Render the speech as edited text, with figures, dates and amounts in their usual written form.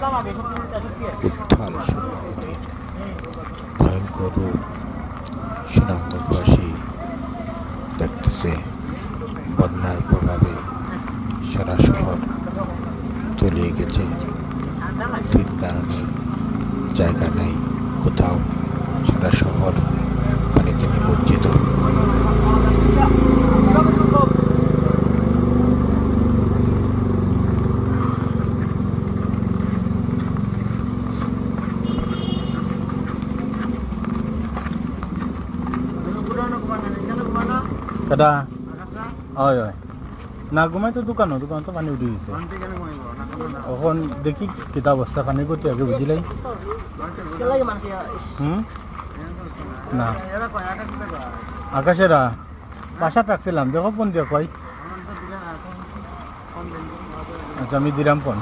উত্থান সম্ভাবনের ভয়ঙ্কর রূপ সুনামগঞ্জবাসী দেখতেছে। বন্যার প্রভাবে সারা শহর তলিয়ে গেছে। ঠিক দাঁড়ানোর জায়গা নেই কোথাও। সারা শহর পানিতে নিমজ্জিত। দাদা হয় হয় না ঘুমাই তো দোকান তো পানি উঠে গেছে। এখন দেখি কিতা অবস্থা পানি করতে আগে বুঝিলাই না আকাশেরা বাসাত রাখছিলাম দেখো ফোন দিয়ে কয়। আচ্ছা আমি দিলাম ফোন।